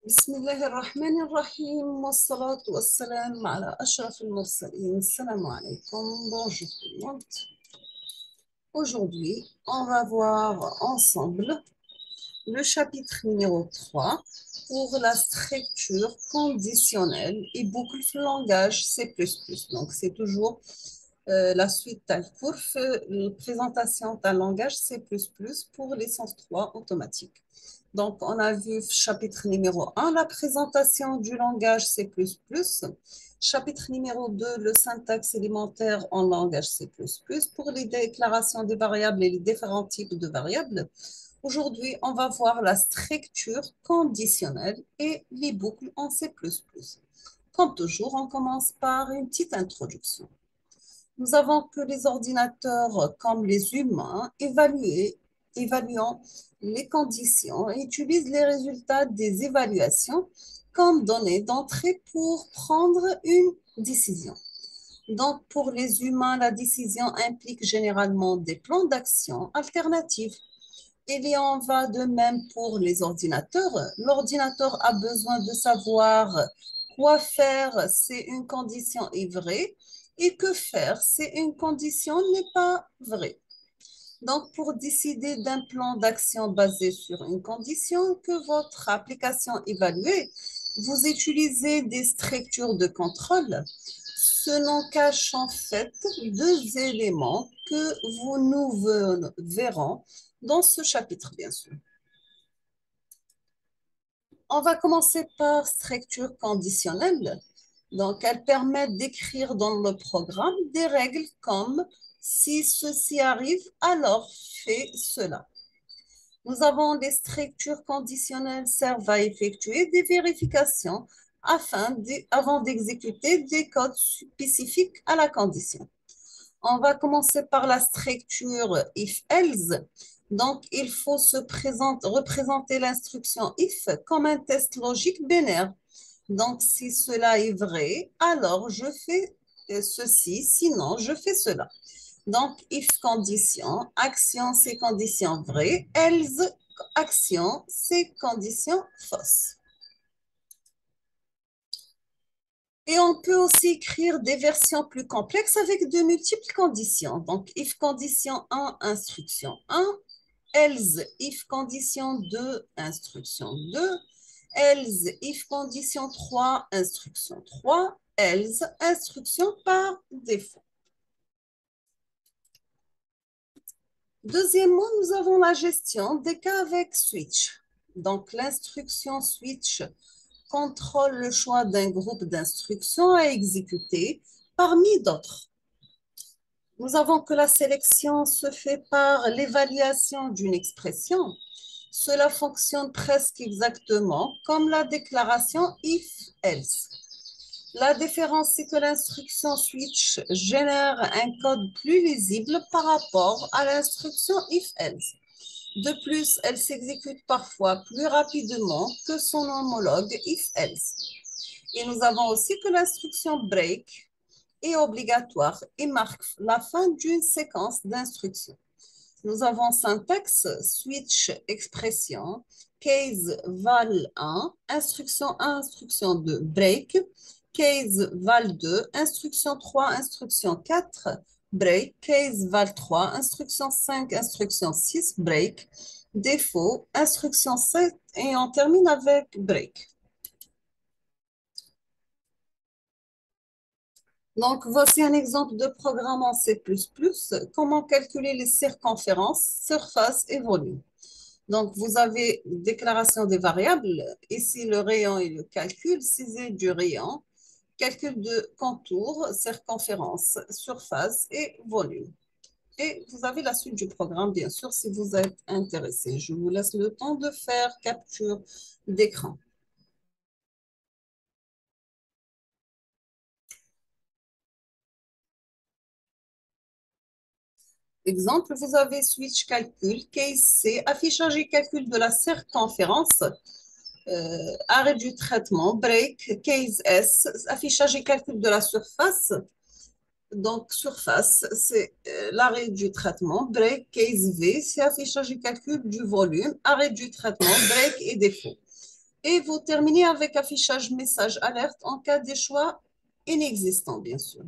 بسم الله الرحمن الرحيم والصلاة والسلام على أشرف المرسلين. Salam alaikum. Bonjour tout le monde. Aujourd'hui, on va voir ensemble le chapitre numéro 3 pour la structure conditionnelle et boucle langage C++. Donc, c'est toujours la suite cours, présentation d'un langage C++ pour licence 3 automatique. Donc, on a vu chapitre numéro 1, la présentation du langage C++. Chapitre numéro 2, le syntaxe élémentaire en langage C++ pour les déclarations des variables et les différents types de variables. Aujourd'hui, on va voir la structure conditionnelle et les boucles en C++. Comme toujours, on commence par une petite introduction. Nous avons que les ordinateurs, comme les humains, évaluant les conditions et utilisent les résultats des évaluations comme données d'entrée pour prendre une décision. Donc, pour les humains, la décision implique généralement des plans d'action alternatifs. Il en va de même pour les ordinateurs. L'ordinateur a besoin de savoir quoi faire si une condition est vraie et que faire si une condition n'est pas vraie. Donc, pour décider d'un plan d'action basé sur une condition que votre application évalue, vous utilisez des structures de contrôle. Ce nom cache en fait deux éléments que nous verrons dans ce chapitre, bien sûr. On va commencer par structure conditionnelle. Donc, elle permet d'écrire dans le programme des règles comme si ceci arrive, alors fais cela. Nous avons les structures conditionnelles servent à effectuer des vérifications avant d'exécuter des codes spécifiques à la condition. On va commencer par la structure if-else. Donc, il faut représenter l'instruction if comme un test logique binaire. Donc, si cela est vrai, alors je fais ceci, sinon je fais cela. Donc, if condition, action, c'est condition vraie, else, action, c'est condition fausse. Et on peut aussi écrire des versions plus complexes avec de multiples conditions. Donc, if condition 1, instruction 1, else, if condition 2, instruction 2, else, if condition 3, instruction 3, else, instruction par défaut. Deuxièmement, nous avons la gestion des cas avec switch. Donc, l'instruction switch contrôle le choix d'un groupe d'instructions à exécuter parmi d'autres. Nous avons que la sélection se fait par l'évaluation d'une expression. Cela fonctionne presque exactement comme la déclaration if-else. La différence, c'est que l'instruction switch génère un code plus lisible par rapport à l'instruction if-else. De plus, elle s'exécute parfois plus rapidement que son homologue if-else. Et nous avons aussi que l'instruction break est obligatoire et marque la fin d'une séquence d'instructions. Nous avons syntaxe, switch, expression, case val 1, instruction 1, instruction 2, break, case val 2, instruction 3, instruction 4, break, case val 3, instruction 5, instruction 6, break, défaut, instruction 7 et on termine avec break. Donc, voici un exemple de programme en C++. Comment calculer les circonférences, surface et volume. Donc, vous avez déclaration des variables. Ici, le rayon et le calcul, saisie du rayon, calcul de contour, circonférence, surface et volume. Et vous avez la suite du programme, bien sûr, si vous êtes intéressé. Je vous laisse le temps de faire capture d'écran. Exemple, vous avez switch calcul, case C, affichage et calcul de la circonférence, arrêt du traitement, break, case S, affichage et calcul de la surface. Donc, surface, c'est l'arrêt du traitement, break, case V, c'est affichage et calcul du volume, arrêt du traitement, break et défaut. Et vous terminez avec affichage message alerte en cas d'échouage inexistant, bien sûr.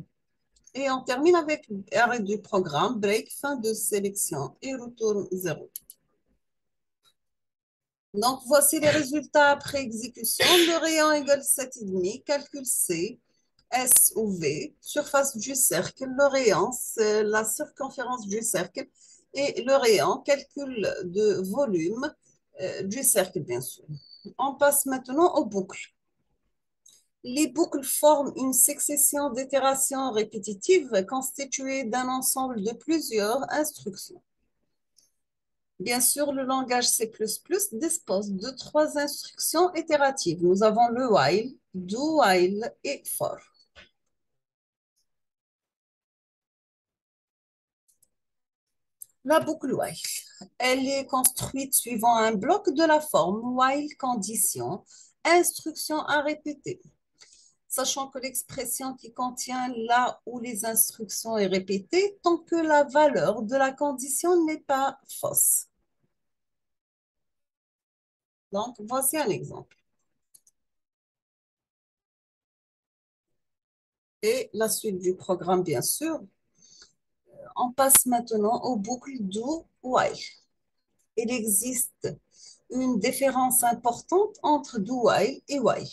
Et on termine avec arrêt du programme, break, fin de sélection et retour 0. Donc, voici les résultats après exécution. Le rayon égale 7,5, calcul C, S ou V, surface du cercle, le rayon, c'est la circonférence du cercle, et le rayon, calcul de volume du cercle, bien sûr. On passe maintenant aux boucles. Les boucles forment une succession d'itérations répétitives constituées d'un ensemble de plusieurs instructions. Bien sûr, le langage C++ dispose de trois instructions itératives. Nous avons le while, do while et for. La boucle while, elle est construite suivant un bloc de la forme while condition, instruction à répéter. Sachant que l'expression qui contient là où les instructions est répétée tant que la valeur de la condition n'est pas fausse. Donc, voici un exemple. Et la suite du programme, bien sûr. On passe maintenant aux boucles do while. Il existe une différence importante entre do while et while.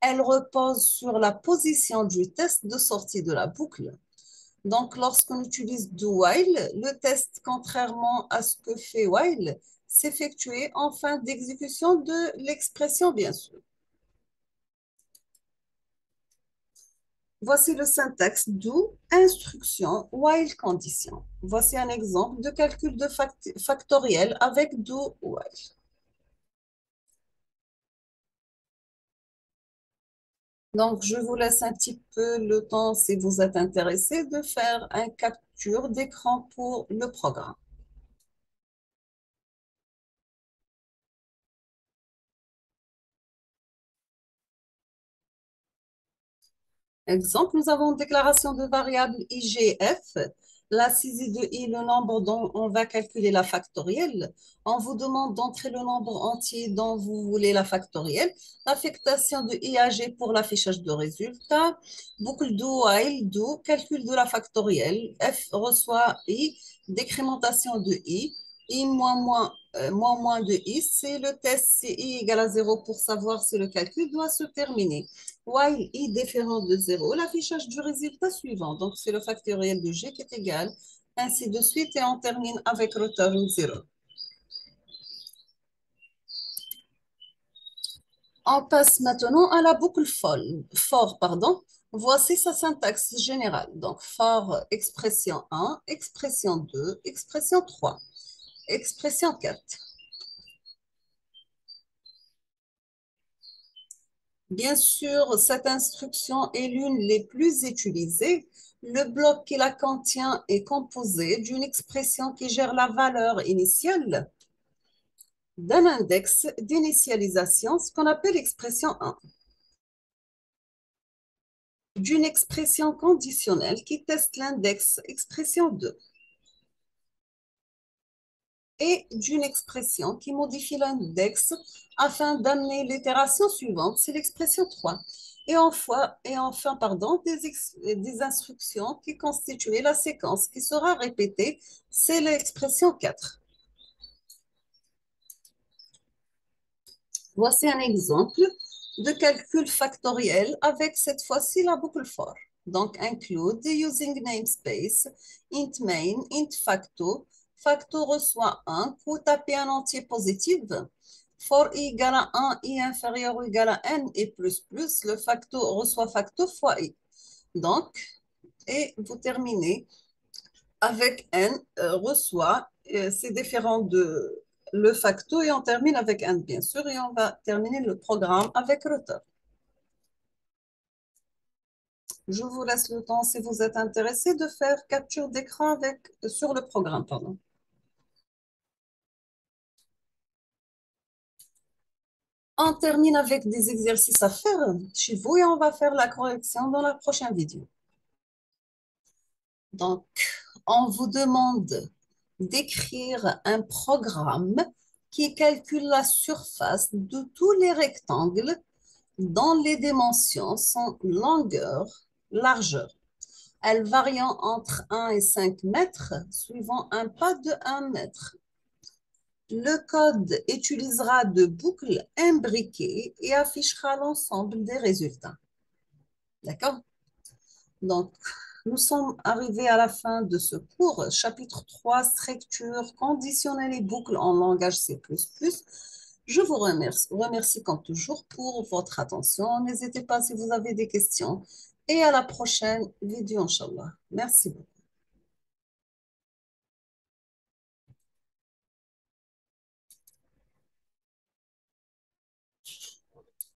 Elle repose sur la position du test de sortie de la boucle. Donc, lorsqu'on utilise do while, le test, contrairement à ce que fait while, s'effectue en fin d'exécution de l'expression, bien sûr. Voici le syntaxe do, instruction, while condition. Voici un exemple de calcul de factoriel avec do while. Donc, je vous laisse un petit peu le temps, si vous êtes intéressé, de faire un capture d'écran pour le programme. Exemple, nous avons une déclaration de variable IGF. La saisie de I, le nombre dont on va calculer la factorielle. On vous demande d'entrer le nombre entier dont vous voulez la factorielle. Affectation de I à G pour l'affichage de résultats. Boucle do while do, calcul de la factorielle. F reçoit I, décrémentation de I. I moins de I, c'est le test, c'est I égale à 0 pour savoir si le calcul doit se terminer. While i différent de 0, l'affichage du résultat suivant. Donc, c'est le factoriel de g qui est égal, ainsi de suite, et on termine avec return 0. On passe maintenant à la boucle for. Voici sa syntaxe générale. Donc, for expression 1, expression 2, expression 3, expression 4. Bien sûr, cette instruction est l'une des plus utilisées. Le bloc qui la contient est composé d'une expression qui gère la valeur initiale d'un index d'initialisation, ce qu'on appelle expression 1, d'une expression conditionnelle qui teste l'index expression 2 et d'une expression qui modifie l'index afin d'amener l'itération suivante, c'est l'expression 3. Des instructions qui constituent la séquence qui sera répétée, c'est l'expression 4. Voici un exemple de calcul factoriel avec cette fois-ci la boucle for. Donc, include using namespace, int main, int facto. Facto reçoit 1, coût taper un entier positif. For i égale à 1, i inférieur ou égal à n et plus, le facto reçoit facto fois i. Donc, et vous terminez avec n reçoit, c'est différent de le facto et on termine avec n bien sûr et on va terminer le programme avec return. Je vous laisse le temps si vous êtes intéressé de faire capture d'écran sur le programme. Pardon. On termine avec des exercices à faire chez vous et on va faire la correction dans la prochaine vidéo. Donc, on vous demande d'écrire un programme qui calcule la surface de tous les rectangles dont les dimensions sont longueur, largeur. Elles varient entre 1 et 5 mètres, suivant un pas de 1 mètre. Le code utilisera de boucles imbriquées et affichera l'ensemble des résultats. D'accord? Donc, nous sommes arrivés à la fin de ce cours. Chapitre 3, structure conditionnelle et boucles en langage C++. Je vous remercie comme toujours pour votre attention. N'hésitez pas si vous avez des questions. Et à la prochaine vidéo, Inch'Allah. Merci beaucoup.